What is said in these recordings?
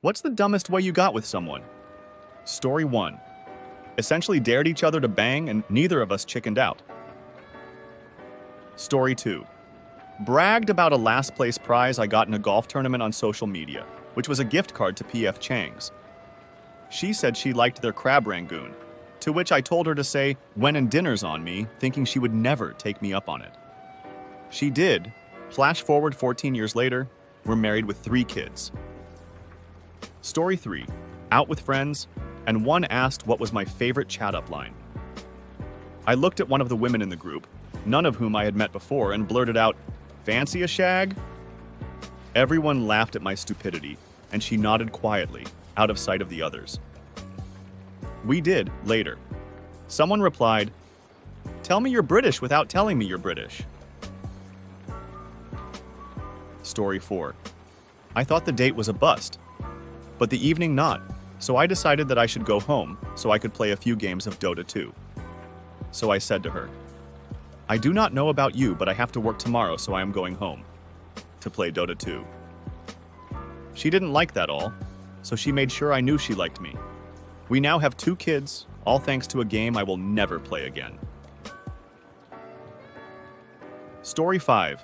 What's the dumbest way you got with someone? Story 1. Essentially dared each other to bang and neither of us chickened out. Story 2. Bragged about a last place prize I got in a golf tournament on social media, which was a gift card to P.F. Chang's. She said she liked their crab rangoon, to which I told her to say, "when and dinner's on me," thinking she would never take me up on it. She did. Flash forward 14 years later, we're married with 3 kids. Story 3. Out with friends, and one asked what was my favorite chat-up line. I looked at one of the women in the group, none of whom I had met before, and blurted out, "Fancy a shag?" Everyone laughed at my stupidity, and she nodded quietly, out of sight of the others. We did, later. Someone replied, "Tell me you're British without telling me you're British." Story 4. I thought the date was a bust, but the evening not, so I decided that I should go home so I could play a few games of Dota 2. So I said to her, "I do not know about you, but I have to work tomorrow, so I am going home to play Dota 2. She didn't like that all, so she made sure I knew she liked me. We now have 2 kids, all thanks to a game I will never play again. Story 5.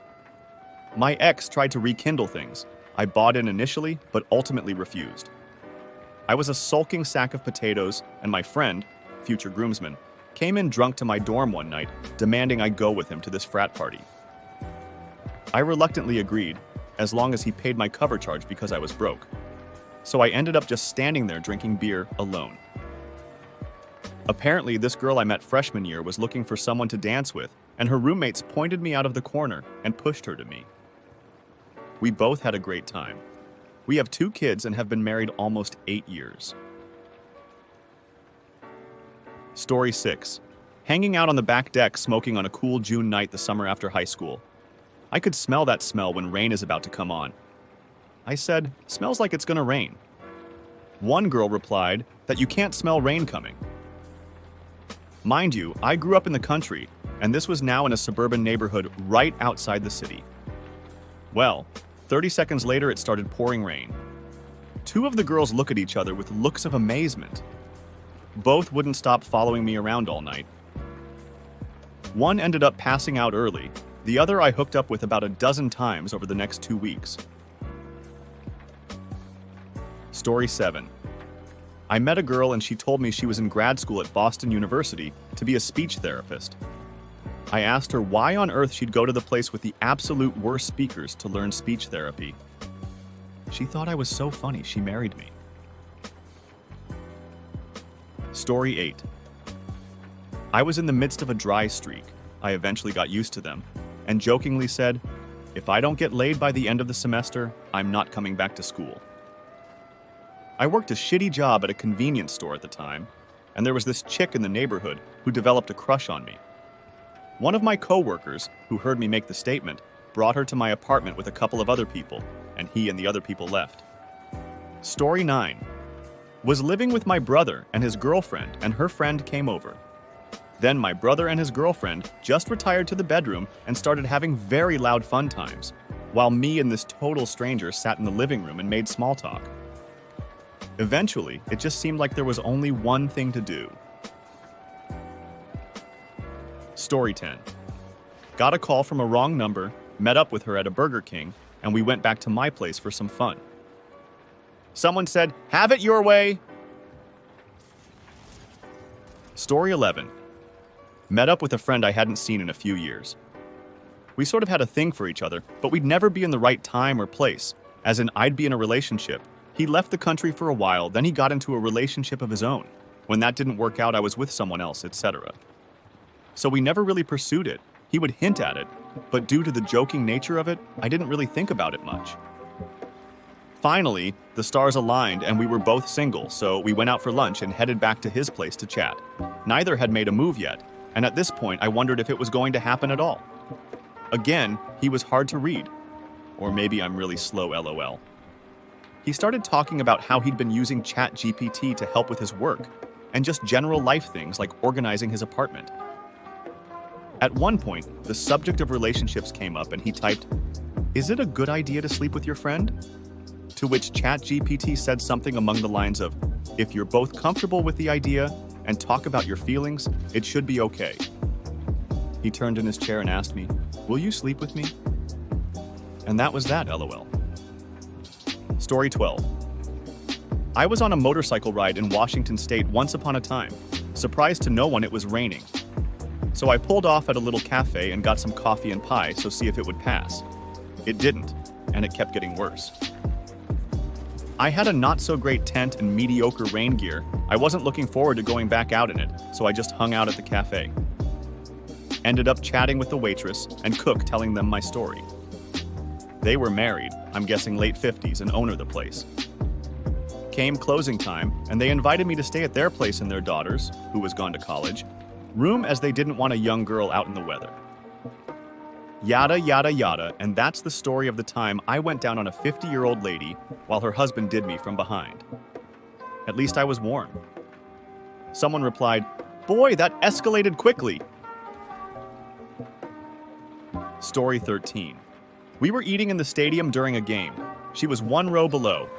My ex tried to rekindle things. I bought in initially, but ultimately refused. I was a sulking sack of potatoes, and my friend, future groomsman, came in drunk to my dorm one night, demanding I go with him to this frat party. I reluctantly agreed, as long as he paid my cover charge because I was broke. So I ended up just standing there drinking beer alone. Apparently, this girl I met freshman year was looking for someone to dance with, and her roommates pointed me out of the corner and pushed her to me. We both had a great time. We have 2 kids and have been married almost 8 years. Story 6. Hanging out on the back deck smoking on a cool June night the summer after high school. I could smell that smell when rain is about to come on. I said, "Smells like it's gonna rain." One girl replied that you can't smell rain coming. Mind you, I grew up in the country, and this was now in a suburban neighborhood right outside the city. Well, 30 seconds later it started pouring rain. 2 of the girls look at each other with looks of amazement. Both wouldn't stop following me around all night. One ended up passing out early, the other I hooked up with about a dozen times over the next 2 weeks. Story 7. I met a girl and she told me she was in grad school at Boston University to be a speech therapist. I asked her why on earth she'd go to the place with the absolute worst speakers to learn speech therapy. She thought I was so funny she married me. Story 8. I was in the midst of a dry streak. I eventually got used to them, and jokingly said, "If I don't get laid by the end of the semester, I'm not coming back to school." I worked a shitty job at a convenience store at the time, and there was this chick in the neighborhood who developed a crush on me. One of my coworkers, who heard me make the statement, brought her to my apartment with a couple of other people, and he and the other people left. Story 9. Was living with my brother and his girlfriend, and her friend came over. Then my brother and his girlfriend just retired to the bedroom and started having very loud fun times, while me and this total stranger sat in the living room and made small talk. Eventually, it just seemed like there was only one thing to do. Story 10. Got a call from a wrong number, met up with her at a Burger King, and we went back to my place for some fun. Someone said, "Have it your way." Story 11. Met up with a friend I hadn't seen in a few years. We sort of had a thing for each other, but we'd never be in the right time or place, as in I'd be in a relationship. He left the country for a while, then he got into a relationship of his own. When that didn't work out, I was with someone else, etc. So we never really pursued it. He would hint at it, but due to the joking nature of it, I didn't really think about it much. Finally, the stars aligned and we were both single, so we went out for lunch and headed back to his place to chat. Neither had made a move yet, and at this point I wondered if it was going to happen at all. Again, he was hard to read. Or maybe I'm really slow, lol. He started talking about how he'd been using ChatGPT to help with his work, and just general life things like organizing his apartment. At one point, the subject of relationships came up and he typed, "Is it a good idea to sleep with your friend?" To which ChatGPT said something along the lines of, "If you're both comfortable with the idea and talk about your feelings, it should be okay." He turned in his chair and asked me, "Will you sleep with me?" And that was that, LOL. Story 12. I was on a motorcycle ride in Washington State once upon a time. Surprised to no one it was raining. So I pulled off at a little cafe and got some coffee and pie so see if it would pass. It didn't, and it kept getting worse. I had a not-so-great tent and mediocre rain gear. I wasn't looking forward to going back out in it, so I just hung out at the cafe. Ended up chatting with the waitress and cook telling them my story. They were married, I'm guessing late 50s, and owner the place. Came closing time, and they invited me to stay at their place in their daughter's, who was gone to college, room as they didn't want a young girl out in the weather. Yada, yada, yada, and that's the story of the time I went down on a 50-year-old lady while her husband did me from behind. At least I was warm. Someone replied, "Boy, that escalated quickly." Story 13. We were eating in the stadium during a game. She was one row below.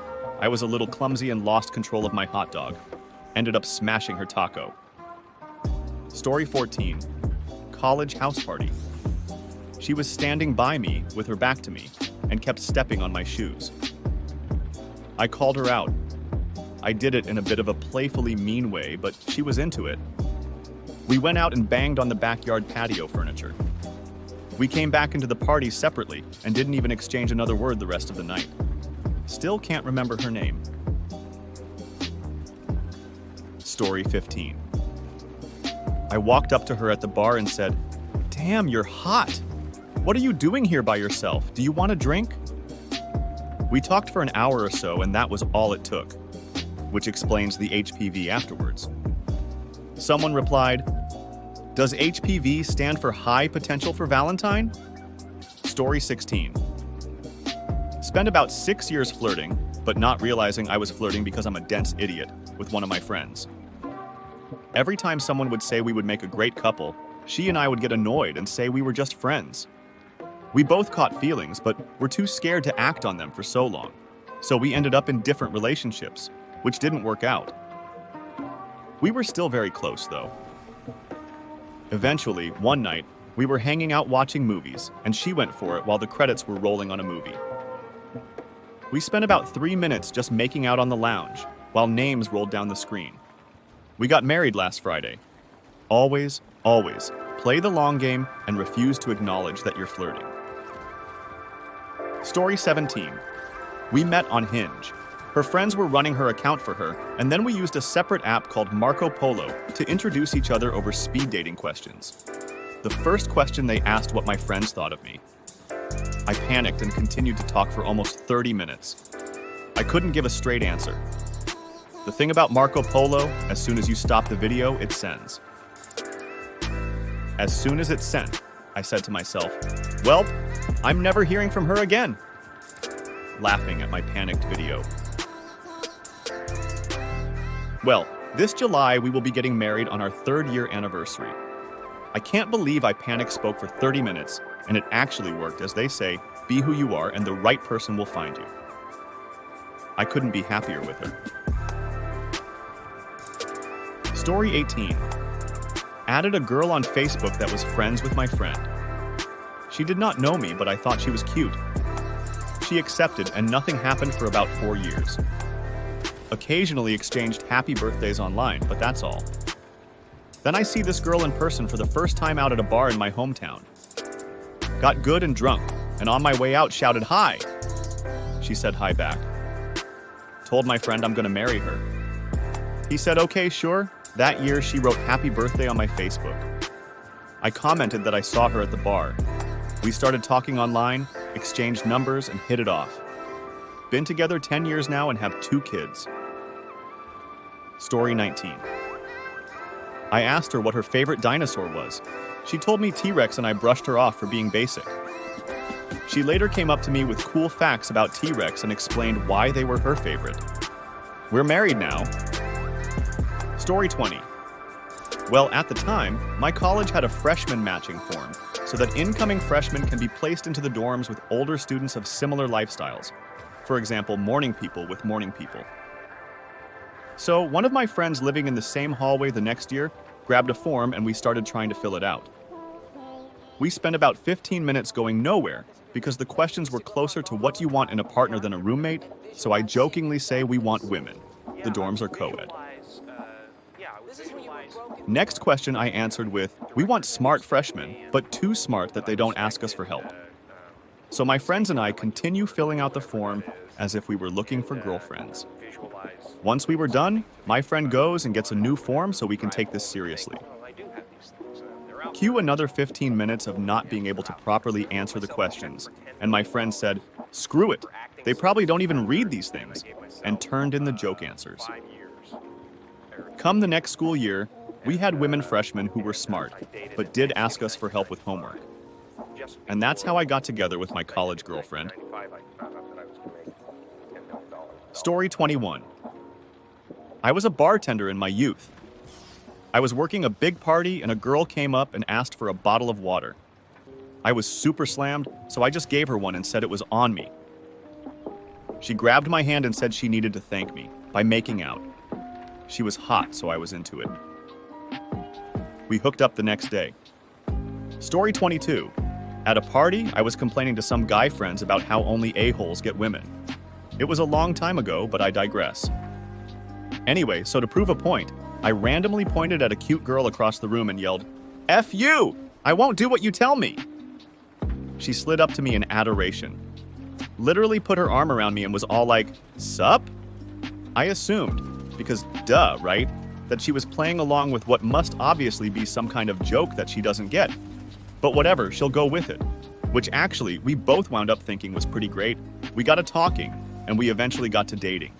I was a little clumsy and lost control of my hot dog. Ended up smashing her taco. Story 14. College house party. She was standing by me with her back to me and kept stepping on my shoes. I called her out. I did it in a bit of a playfully mean way, but she was into it. We went out and banged on the backyard patio furniture. We came back into the party separately and didn't even exchange another word the rest of the night. Still can't remember her name. Story 15. I walked up to her at the bar and said, "Damn, you're hot. What are you doing here by yourself? Do you want a drink?" We talked for an hour or so, and that was all it took, which explains the HPV afterwards. Someone replied, "Does HPV stand for high potential for Valentine?" Story 16. Spent about 6 years flirting, but not realizing I was flirting because I'm a dense idiot, with one of my friends. Every time someone would say we would make a great couple, she and I would get annoyed and say we were just friends. We both caught feelings, but were too scared to act on them for so long. So we ended up in different relationships, which didn't work out. We were still very close, though. Eventually, one night, we were hanging out watching movies, and she went for it while the credits were rolling on a movie. We spent about 3 minutes just making out on the lounge, while names rolled down the screen. We got married last Friday. Always, always, play the long game and refuse to acknowledge that you're flirting. Story 17. We met on Hinge. Her friends were running her account for her, and then we used a separate app called Marco Polo to introduce each other over speed dating questions. The first question they asked what my friends thought of me. I panicked and continued to talk for almost 30 minutes. I couldn't give a straight answer. The thing about Marco Polo, as soon as you stop the video, it sends. As soon as it sent, I said to myself, "Well, I'm never hearing from her again," laughing at my panicked video. Well, this July we will be getting married on our 3rd-year anniversary. I can't believe I panic spoke for 30 minutes, and it actually worked. As they say, be who you are and the right person will find you. I couldn't be happier with her. Story 18. Added a girl on Facebook that was friends with my friend. She did not know me, but I thought she was cute. She accepted, and nothing happened for about 4 years. Occasionally exchanged happy birthdays online, but that's all. Then I see this girl in person for the first time out at a bar in my hometown. Got good and drunk, and on my way out shouted hi. She said hi back. Told my friend I'm gonna marry her. He said, "Okay, sure." That year, she wrote happy birthday on my Facebook. I commented that I saw her at the bar. We started talking online, exchanged numbers, and hit it off. Been together 10 years now and have 2 kids. Story 19. I asked her what her favorite dinosaur was. She told me T-Rex and I brushed her off for being basic. She later came up to me with cool facts about T-Rex and explained why they were her favorite. We're married now. Story 20. Well, at the time, my college had a freshman matching form, so that incoming freshmen can be placed into the dorms with older students of similar lifestyles. For example, morning people with morning people. So one of my friends living in the same hallway the next year grabbed a form and we started trying to fill it out. We spent about 15 minutes going nowhere because the questions were closer to what you want in a partner than a roommate, so I jokingly say we want women. The dorms are co-ed. Next question I answered with, we want smart freshmen, but too smart that they don't ask us for help. So my friends and I continue filling out the form as if we were looking for girlfriends. Once we were done, my friend goes and gets a new form so we can take this seriously. Cue another 15 minutes of not being able to properly answer the questions, and my friend said, "Screw it, they probably don't even read these things," and turned in the joke answers. Come the next school year, we had women freshmen who were smart, but did ask us for help with homework. And that's how I got together with my college girlfriend. Story 21. I was a bartender in my youth. I was working a big party and a girl came up and asked for a bottle of water. I was super slammed, so I just gave her one and said it was on me. She grabbed my hand and said she needed to thank me by making out. She was hot, so I was into it. We hooked up the next day. Story 22. At a party, I was complaining to some guy friends about how only a-holes get women. It was a long time ago, but I digress. Anyway, so to prove a point, I randomly pointed at a cute girl across the room and yelled, "F you! I won't do what you tell me!" She slid up to me in adoration. Literally put her arm around me and was all like, "Sup?" I assumed, because duh, right, that she was playing along with what must obviously be some kind of joke that she doesn't get. But whatever, she'll go with it. Which actually, we both wound up thinking was pretty great. We got to talking, and we eventually got to dating.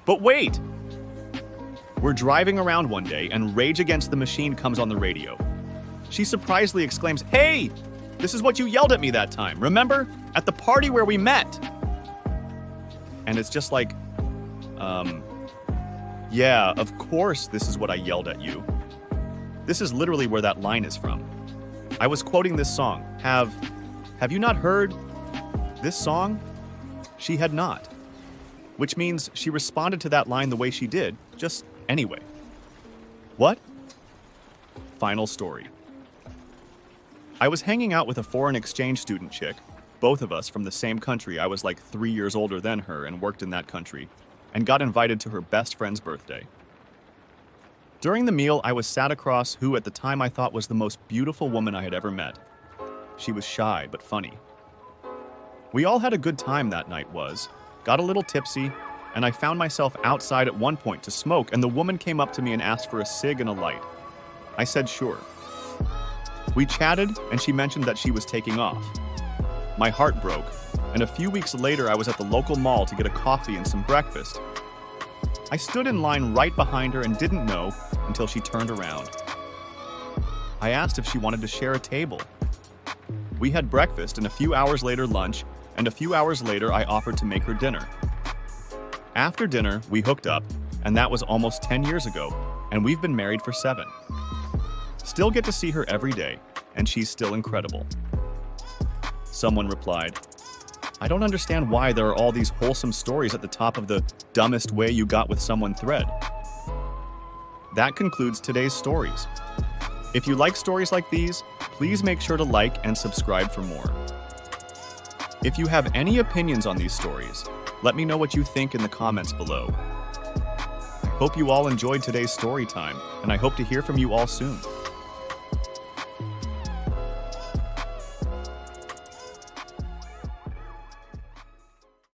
But wait! We're driving around one day, and Rage Against the Machine comes on the radio. She surprisingly exclaims, "Hey! This is what you yelled at me that time, remember? At the party where we met!" And it's just like, yeah, of course this is what I yelled at you. This is literally where that line is from. I was quoting this song. Have you not heard this song? She had not. Which means she responded to that line the way she did, just anyway. What? Final story. I was hanging out with a foreign exchange student chick, both of us from the same country. I was like 3 years older than her and worked in that country, and got invited to her best friend's birthday. During the meal, I was sat across who at the time I thought was the most beautiful woman I had ever met. She was shy but funny. We all had a good time that night got a little tipsy, and I found myself outside at one point to smoke, and the woman came up to me and asked for a cig and a light. I said sure. We chatted, and she mentioned that she was taking off. My heart broke, and a few weeks later I was at the local mall to get a coffee and some breakfast. I stood in line right behind her and didn't know until she turned around. I asked if she wanted to share a table. We had breakfast and a few hours later lunch, and a few hours later I offered to make her dinner. After dinner, we hooked up, and that was almost 10 years ago, and we've been married for 7. Still get to see her every day, and she's still incredible. Someone replied, "I don't understand why there are all these wholesome stories at the top of the dumbest way you got with someone thread." That concludes today's stories. If you like stories like these, please make sure to like and subscribe for more. If you have any opinions on these stories, let me know what you think in the comments below. I hope you all enjoyed today's story time, and I hope to hear from you all soon.